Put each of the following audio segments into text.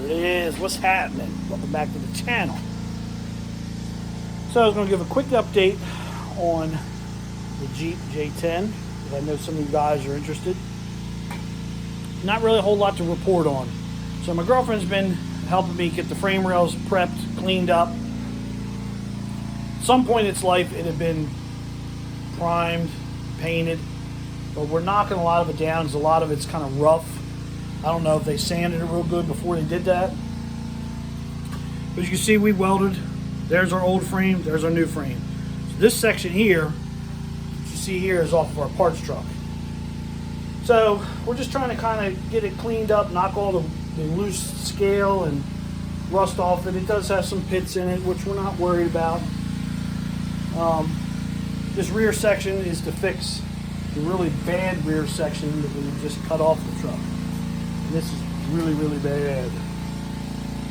There it is. What's happening? Welcome back to the channel. So I was going to give a quick update on the Jeep J10, because I know some of you guys are interested. Not really a whole lot to report on. So my girlfriend's been helping me get the frame rails prepped, cleaned up. At some point in its life, it had been primed, painted, but we're knocking a lot of it down because a lot of it's kind of rough. I don't know if they sanded it real good before they did that. But as you can see, we welded. There's our old frame, there's our new frame. So this section here, what you see here, is off of our parts truck. So we're just trying to kind of get it cleaned up, knock all the loose scale and rust off it. It does have some pits in it, which we're not worried about. This rear section is to fix the really bad rear section that we just cut off the truck. And this is really, really bad,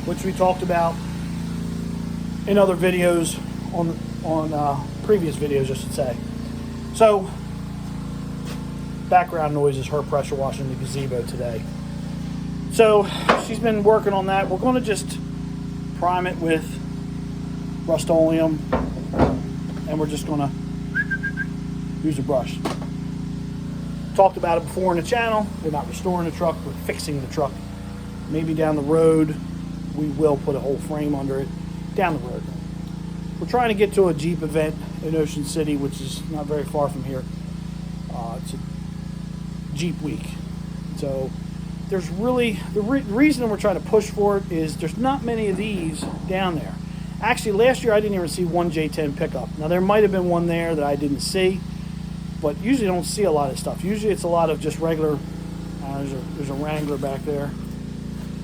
which we talked about in other videos, on previous videos, I should say. So, background noise is her pressure washing the gazebo today. So, she's been working on that. We're going to just prime it with Rust-Oleum, and we're just going to use a brush. Talked about it before in the channel. We're not restoring the truck, we're fixing the truck. Maybe down the road we will put a whole frame under it down the road. We're trying to get to a Jeep event in Ocean City, which is not very far from here. It's a Jeep week. So there's really, the reason we're trying to push for it is there's not many of these down there. Actually, last year I didn't even see one J10 pickup. Now there might have been one there that I didn't see, but usually don't see a lot of stuff. Usually it's a lot of just regular, there's a Wrangler back there.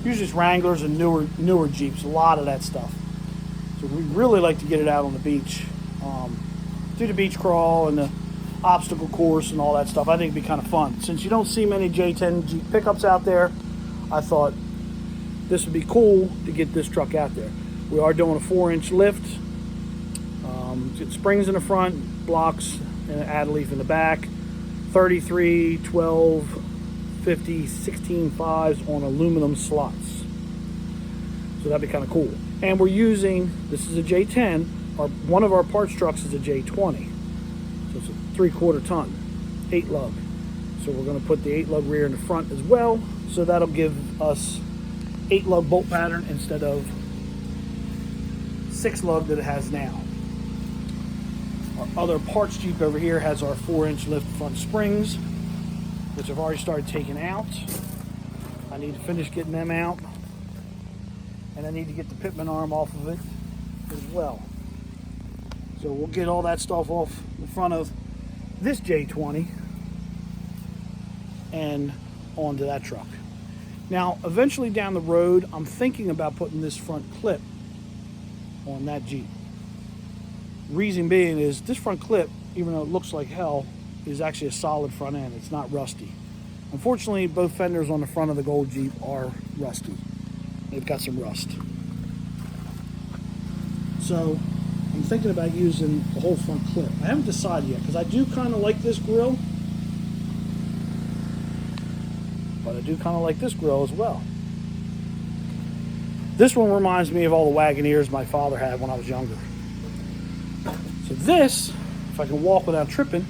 Usually it's Wranglers and newer Jeeps, a lot of that stuff. So we really like to get it out on the beach. Do the beach crawl and the obstacle course and all that stuff. I think it'd be kind of fun. Since you don't see many J10 Jeep pickups out there, I thought this would be cool to get this truck out there. We are doing a 4-inch lift. It springs in the front, blocks, and an add leaf in the back. 33, 12, 50, 16 5s on aluminum slots. So that'd be kind of cool. And we're using, this is a J10, one of our parts trucks is a J20. So it's a 3/4 ton, 8 lug. So we're going to put the 8 lug rear in the front as well. So that'll give us 8 lug bolt pattern instead of 6 lug that it has now. Our other parts Jeep over here has our 4-inch lift front springs, which I've already started taking out. I need to finish getting them out. And I need to get the pitman arm off of it as well. So we'll get all that stuff off the front of this J20 and onto that truck. Now, eventually down the road, I'm thinking about putting this front clip on that Jeep. Reason being is this front clip, even though it looks like hell, is actually a solid front end. It's not rusty. Unfortunately, both fenders on the front of the Gold Jeep are rusty. They've got some rust. So I'm thinking about using the whole front clip. I haven't decided yet because I do kind of like this grill, but I do kind of like this grill as well. This one reminds me of all the Wagoneers my father had when I was younger. So this, if I can walk without tripping,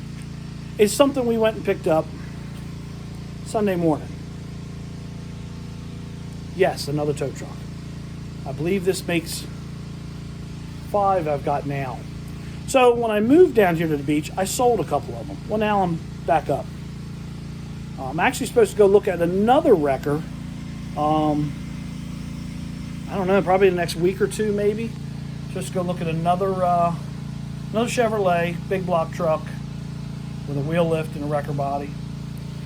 is something we went and picked up Sunday morning. Yes, another tow truck. I believe this makes 5 I've got now. So when I moved down here to the beach, I sold a couple of them. Well, now I'm back up. I'm actually supposed to go look at another wrecker. I don't know, probably the next week or two maybe. Just go look at another Chevrolet, big block truck with a wheel lift and a wrecker body.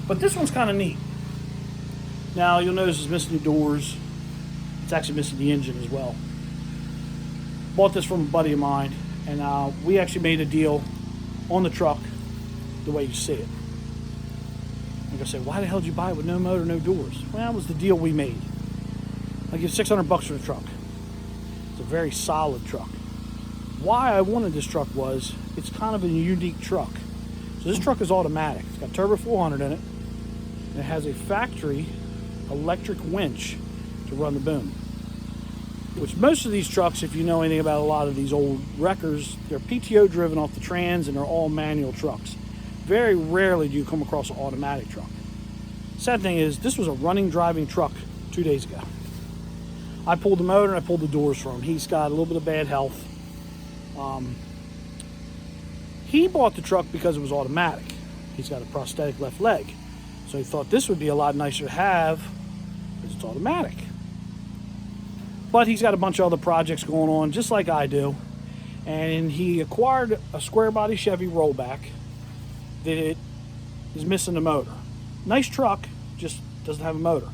But this one's kind of neat. Now, you'll notice it's missing the doors. It's actually missing the engine as well. Bought this from a buddy of mine, and we actually made a deal on the truck the way you see it. You're gonna say, why the hell did you buy it with no motor, no doors? Well, that was the deal we made. I give $600 for the truck. It's a very solid truck. Why I wanted this truck was, it's kind of a unique truck. So this truck is automatic. It's got turbo 400 in it. And it has a factory electric winch to run the boom. which most of these trucks, if you know anything about a lot of these old wreckers, they're PTO driven off the trans and they're all manual trucks. Very rarely do you come across an automatic truck. Sad thing is, this was a running, driving truck 2 days ago. I pulled the motor and I pulled the doors for him. He's got a little bit of bad health. He bought the truck because it was automatic. He's got a prosthetic left leg. So he thought this would be a lot nicer to have because it's automatic. But he's got a bunch of other projects going on, just like I do. And he acquired a square body Chevy rollback that it is missing the motor. Nice truck, just doesn't have a motor.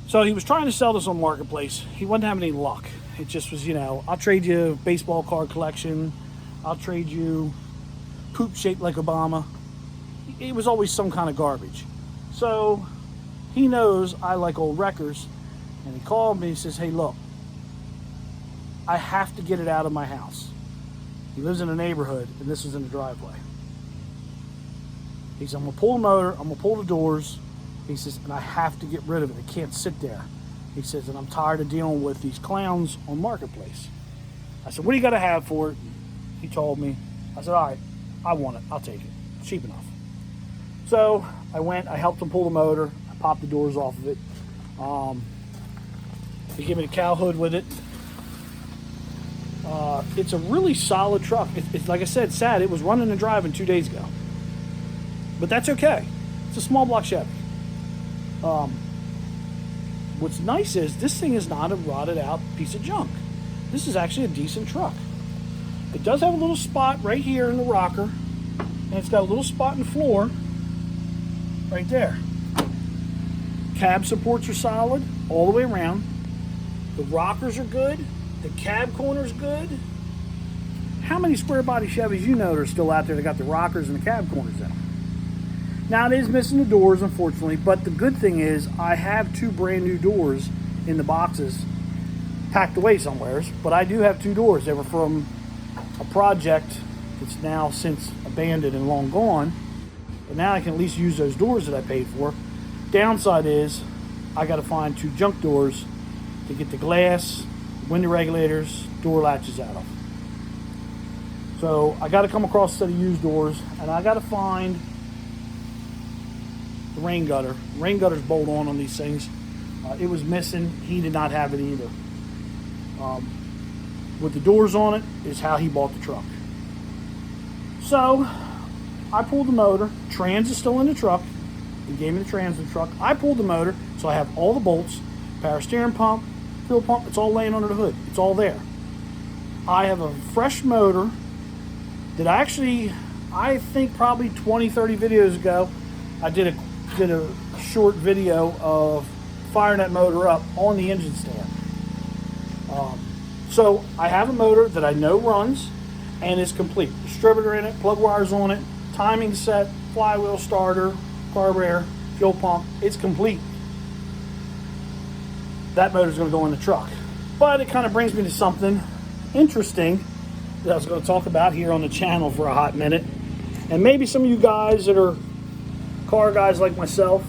So he was trying to sell this on Marketplace. He wasn't having any luck. It just was, I'll trade you a baseball card collection. I'll trade you poop shaped like Obama. It was always some kind of garbage. So he knows I like old wreckers. And he called me, he says, hey, look, I have to get it out of my house. He lives in a neighborhood, and this was in the driveway. He said, I'm gonna pull the motor, I'm gonna pull the doors. He says, and I have to get rid of it. It can't sit there. He says, and I'm tired of dealing with these clowns on Marketplace. I said, what do you gotta have for it? He told me. I said, all right, I want it, I'll take it. It's cheap enough. So I went, I helped him pull the motor, I popped the doors off of it. He gave me the cow hood with it. It's a really solid truck. It's like I said, sad. It was running and driving 2 days ago. But that's okay. It's a small block Chevy. What's nice is this thing is not a rotted out piece of junk. This is actually a decent truck. It does have a little spot right here in the rocker, and it's got a little spot in the floor right there. Cab supports are solid all the way around. The rockers are good. The cab corner's good. How many square body Chevys you know that are still out there that got the rockers and the cab corners in them? Now it is missing the doors, unfortunately, but the good thing is I have 2 brand new doors in the boxes packed away somewheres, but I do have 2 doors. They were from a project that's now since abandoned and long gone, but now I can at least use those doors that I paid for. Downside is I got to find 2 junk doors to get the glass, window regulators, door latches out of. So I got to come across a set of used doors, and I got to find the rain gutter. Rain gutters bolt on these things. It was missing. He did not have it either. With the doors on it is how he bought the truck. So I pulled the motor. Trans is still in the truck. He gave me the trans in the truck. I pulled the motor, so I have all the bolts, power steering pump, fuel pump. It's all laying under the hood. It's all there. I have a fresh motor that I think probably 20, 30 videos ago, I did a short video of firing that motor up on the engine stand. So I have a motor that I know runs and is complete. Distributor in it, plug wires on it, timing set, flywheel starter, carburetor, fuel pump. It's complete. That motor's going to go in the truck. But it kind of brings me to something interesting that I was going to talk about here on the channel for a hot minute. And maybe some of you guys that are car guys like myself,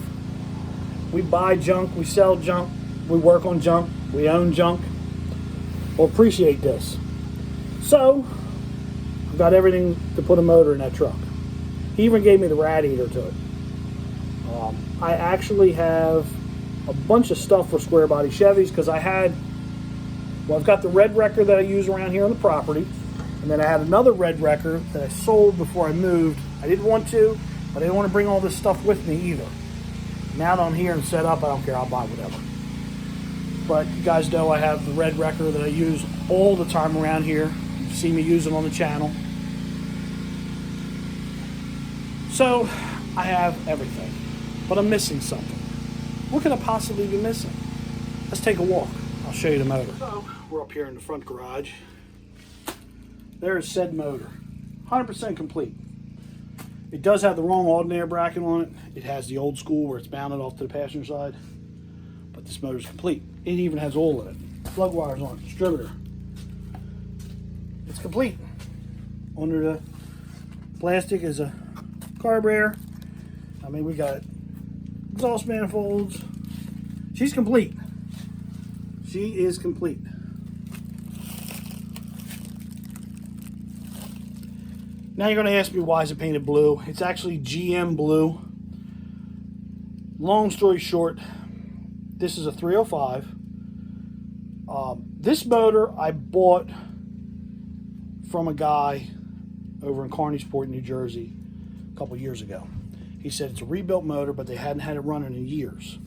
we buy junk, we sell junk, we work on junk, we own junk, will appreciate this. So I've got everything to put a motor in that truck. He even gave me the radiator to it. I actually have a bunch of stuff for square body Chevys because I've got the red wrecker that I use around here on the property, and then I had another red wrecker that I sold before I moved. I didn't want to, but I didn't want to bring all this stuff with me either. Now that I'm here and set up, I don't care, I'll buy whatever. But you guys know I have the red wrecker that I use all the time around here. You see me use it on the channel. So I have everything, but I'm missing something. What could I possibly be missing? Let's take a walk. I'll show you the motor. So we're up here in the front garage. There's said motor, 100% complete. It does have the wrong alternator bracket on it. It has the old school where it's mounted off to the passenger side, but this motor's complete. It even has oil in it. Plug wires on it, distributor. It's complete. Under the plastic is a carburetor. I mean, we got exhaust manifolds. She's complete. She is complete. Now you're going to ask me, why is it painted blue? It's actually GM blue. Long story short, this is a 305. This motor I bought from a guy over in Carneysport, New Jersey, a couple years ago. He said it's a rebuilt motor, but they hadn't had it running in years.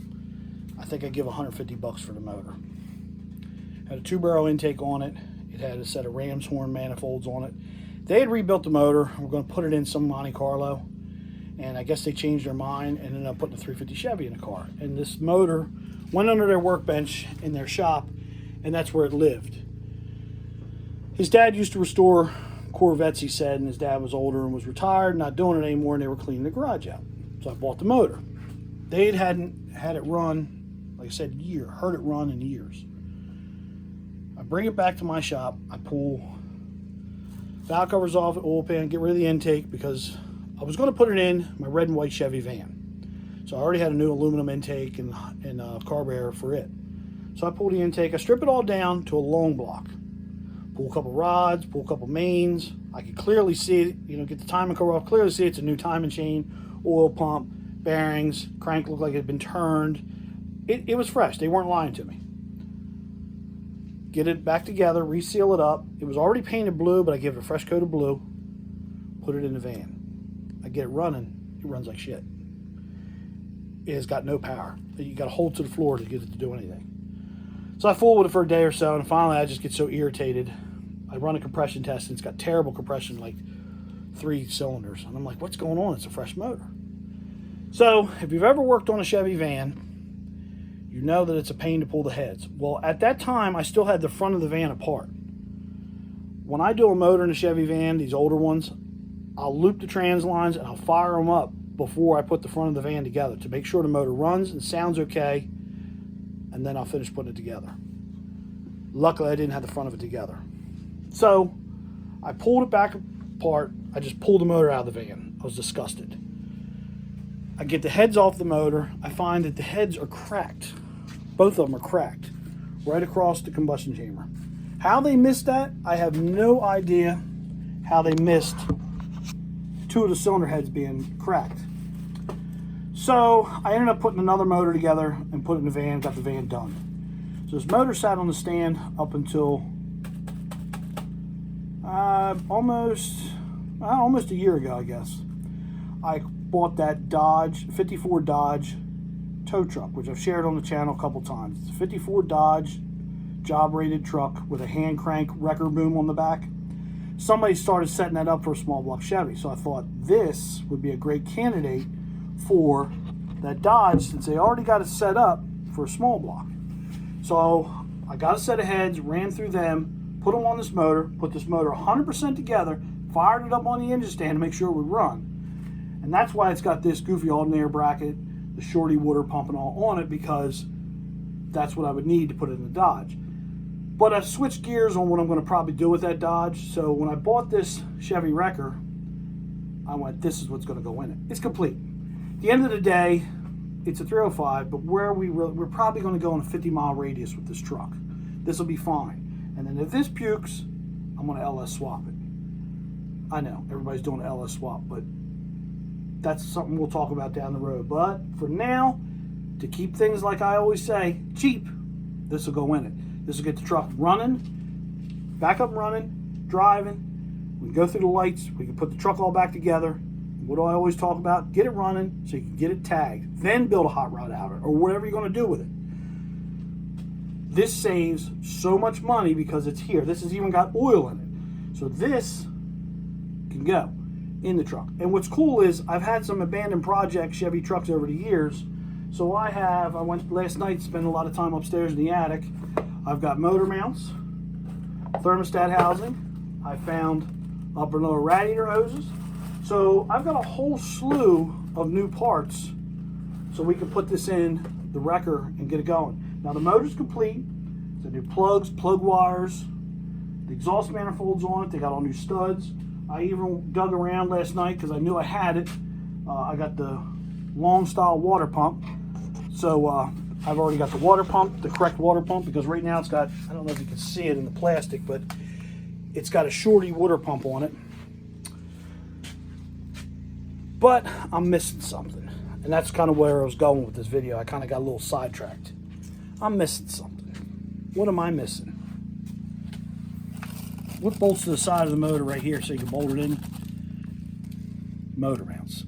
I think I give $150 for the motor. Had a 2-barrel intake on it. It had a set of ram's horn manifolds on it. They had rebuilt the motor. We're going to put it in some Monte Carlo, and I guess they changed their mind and ended up putting a 350 Chevy in the car. And this motor went under their workbench in their shop, and that's where it lived. His dad used to restore Corvettes, he said, and his dad was older and was retired, not doing it anymore, and they were cleaning the garage out. So I bought the motor. They hadn't had it run, like I said, heard it run in years. I bring it back to my shop. I pull valve covers off, oil pan, get rid of the intake, because I was going to put it in my red and white Chevy van. So I already had a new aluminum intake and carburetor for it. So I pull the intake, I strip it all down to a long block. Pull a couple rods, pull a couple mains. I could clearly see it, get the timing cover off, clearly see it's a new timing chain, oil pump, bearings, crank looked like it had been turned. It was fresh, they weren't lying to me. Get it back together, reseal it up. It was already painted blue, but I gave it a fresh coat of blue, put it in the van. I get it running, it runs like shit. It has got no power. You got to hold to the floor to get it to do anything. So I fooled with it for a day or so, and finally I just get so irritated. I run a compression test, and it's got terrible compression, like 3 cylinders. And I'm like, what's going on? It's a fresh motor. So if you've ever worked on a Chevy van, you know that it's a pain to pull the heads. Well, at that time, I still had the front of the van apart. When I do a motor in a Chevy van, these older ones, I'll loop the trans lines and I'll fire them up before I put the front of the van together to make sure the motor runs and sounds okay, and then I'll finish putting it together. Luckily, I didn't have the front of it together. So I pulled it back apart. I just pulled the motor out of the van. I was disgusted. I get the heads off the motor. I find that the heads are cracked. Both of them are cracked right across the combustion chamber. How they missed that, I have no idea how they missed 2 of the cylinder heads being cracked. So I ended up putting another motor together and put it in the van, got the van done. So this motor sat on the stand up until almost a year ago, I guess. I bought that Dodge, 54 Dodge tow truck, which I've shared on the channel a couple times. It's a 54 Dodge job-rated truck with a hand crank wrecker boom on the back. Somebody started setting that up for a small block Chevy, so I thought this would be a great candidate for that Dodge, since they already got it set up for a small block. So I got a set of heads, ran through them, put them on this motor, put this motor 100% together, fired it up on the engine stand to make sure it would run. And that's why it's got this goofy alternator bracket, the shorty water pump and all on it, because that's what I would need to put it in the Dodge. But I've switched gears on what I'm going to probably do with that Dodge. So when I bought this Chevy Wrecker, I went, this is what's going to go in it. It's complete. At the end of the day, it's a 305, but we're probably going to go in a 50-mile radius with this truck. This will be fine. And then if this pukes, I'm going to LS swap it. I know, everybody's doing an LS swap, but that's something we'll talk about down the road. But for now, to keep things, like I always say, cheap, this will go in it. This will get the truck running, back up and running, driving. We can go through the lights. We can put the truck all back together. What do I always talk about? Get it running so you can get it tagged. Then build a hot rod out of it, or whatever you're going to do with it. This saves so much money because it's here. This has even got oil in it. So this can go in the truck. And what's cool is I've had some abandoned project Chevy trucks over the years. So I went last night, spent a lot of time upstairs in the attic. I've got motor mounts, thermostat housing. I found upper and lower radiator hoses. So I've got a whole slew of new parts so we can put this in the wrecker and get it going. Now the motor's complete. The new plugs, plug wires, the exhaust manifolds on it. They got all new studs. I even dug around last night because I knew I had it. I got the long style water pump. So I've already got the water pump, the correct water pump, because right now it's got, I don't know if you can see it in the plastic, but it's got a shorty water pump on it. But I'm missing something. And that's kind of where I was going with this video. I kind of got a little sidetracked. I'm missing something. What am I missing? What bolts to the side of the motor right here so you can bolt it in? Motor mounts.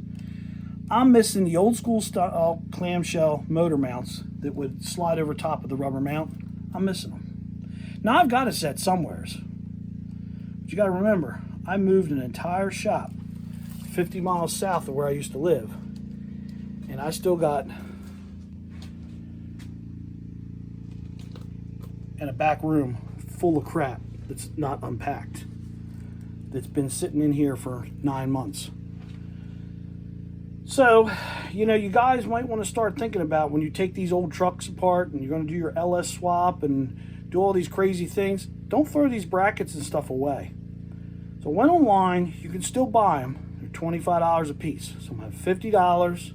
I'm missing the old school style clamshell motor mounts that would slide over top of the rubber mount. I'm missing them. Now I've got a set somewheres. But you got to remember, I moved an entire shop 50 miles south of where I used to live. And I still got in a back room full of crap that's not unpacked, that's been sitting in here for 9 months. So, you know, you guys might want to start thinking about when you take these old trucks apart and you're going to do your LS swap and do all these crazy things, don't throw these brackets and stuff away. So I went online, you can still buy them. They're $25 a piece. So I'm going to have $50,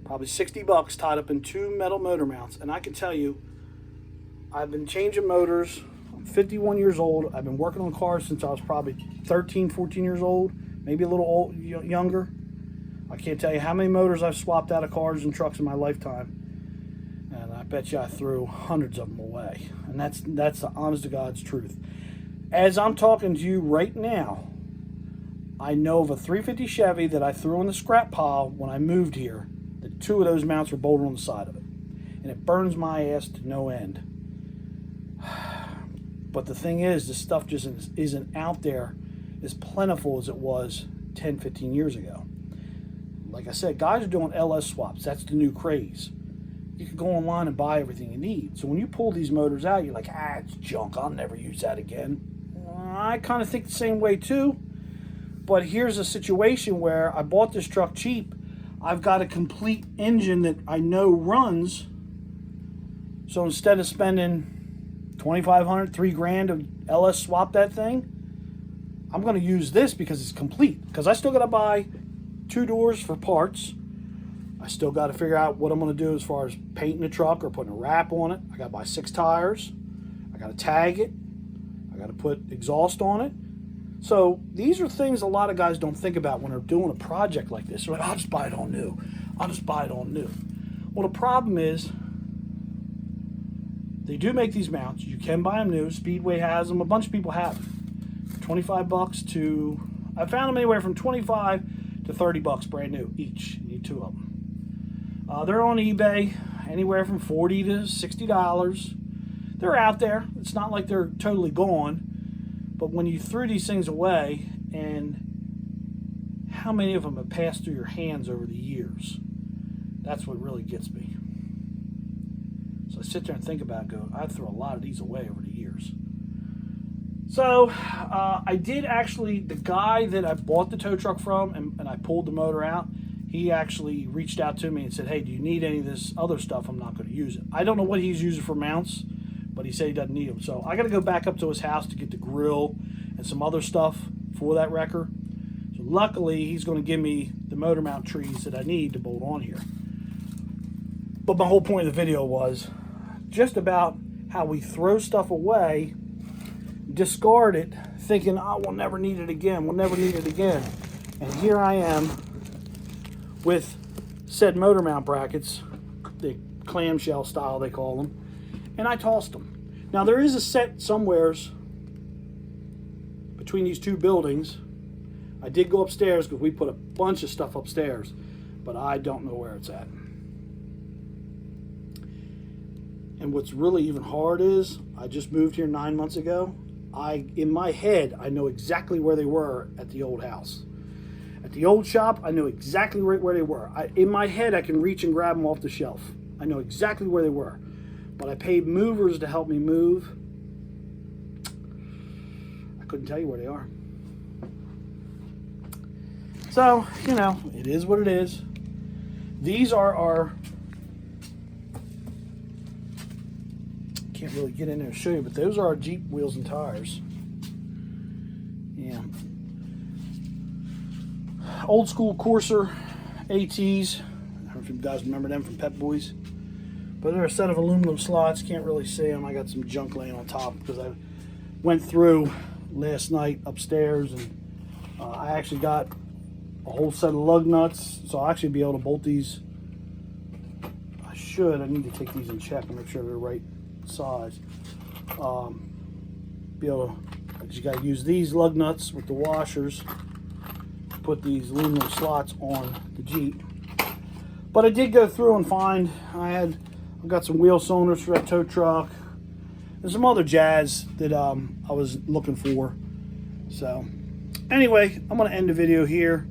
probably $60 tied up in 2 metal motor mounts. And I can tell you, I've been changing motors. I'm 51 years old. I've been working on cars since I was probably 13, 14 years old, maybe a little younger. I can't tell you how many motors I've swapped out of cars and trucks in my lifetime. And I bet you I threw hundreds of them away. And that's the honest to God's truth. As I'm talking to you right now, I know of a 350 Chevy that I threw in the scrap pile when I moved here. That 2 of those mounts were bolted on the side of it. And it burns my ass to no end. But the thing is, this stuff just isn't out there as plentiful as it was 10, 15 years ago. Like I said, guys are doing LS swaps. That's the new craze. You can go online and buy everything you need. So when you pull these motors out, you're like, it's junk. I'll never use that again. I kind of think the same way too. But here's a situation where I bought this truck cheap. I've got a complete engine that I know runs. So instead of spending $2,500, $3,000 to LS swap that thing, I'm going to use this because it's complete. Because I still got to buy 2 doors for parts. I still got to figure out what I'm going to do as far as painting the truck or putting a wrap on it. I got to buy 6 tires. I got to tag it. I got to put exhaust on it. So these are things a lot of guys don't think about when they're doing a project like this. They're like, I'll just buy it all new. I'll just buy it all new. Well, the problem is, they do make these mounts. You can buy them new. Speedway has them. A bunch of people have them. $25 to, I found them anywhere from $25 to $30 brand new each. You need 2 of them. They're on eBay anywhere from $40 to $60. They're out there. It's not like they're totally gone. But when you threw these things away, and how many of them have passed through your hands over the years, that's what really gets me. So I sit there and think about it, go, I threw a lot of these away over the years. So I did actually, the guy that I bought the tow truck from and I pulled the motor out, he actually reached out to me and said, hey, do you need any of this other stuff? I'm not going to use it. I don't know what he's using for mounts, but he said he doesn't need them. So I got to go back up to his house to get the grill and some other stuff for that wrecker. So luckily, he's going to give me the motor mount trees that I need to bolt on here. But my whole point of the video was just about how we throw stuff away, discard it, thinking, oh, we'll never need it again. We'll never need it again. And here I am with said motor mount brackets, the clamshell style they call them, and I tossed them. Now there is a set somewheres between these 2 buildings. I did go upstairs because we put a bunch of stuff upstairs, but I don't know where it's at. And what's really even hard is, I just moved here 9 months ago. In my head, I know exactly where they were at the old house. At the old shop, I know exactly where they were. In my head, I can reach and grab them off the shelf. I know exactly where they were. But I paid movers to help me move. I couldn't tell you where they are. So, you know, it is what it is. These are our, can't really get in there and show you, but those are our Jeep wheels and tires. Yeah. Old school Corsair ATs. I don't know if you guys remember them from Pep Boys. But they're a set of aluminum slots. Can't really see them. I got some junk laying on top because I went through last night upstairs, and I actually got a whole set of lug nuts, so I'll actually be able to bolt these. I need to take these and check and make sure they're the right size. Be able to, you got to use these lug nuts with the washers to put these aluminum slots on the Jeep. But I did go through and find, I've got some wheel cylinders for that tow truck and some other jazz that I was looking for. So anyway, I'm going to end the video here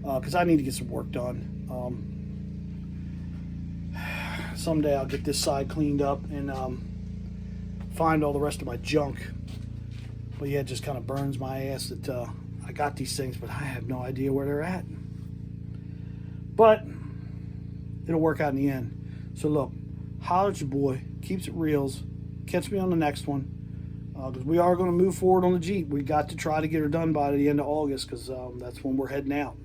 because I need to get some work done. Someday I'll get this side cleaned up and find all the rest of my junk. But yeah, it just kind of burns my ass that I got these things, but I have no idea where they're at. But it'll work out in the end. So look, holler at your boy, keeps it reals. Catch me on the next one. Because we are going to move forward on the Jeep. We got to try to get her done by the end of August because that's when we're heading out.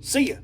See ya.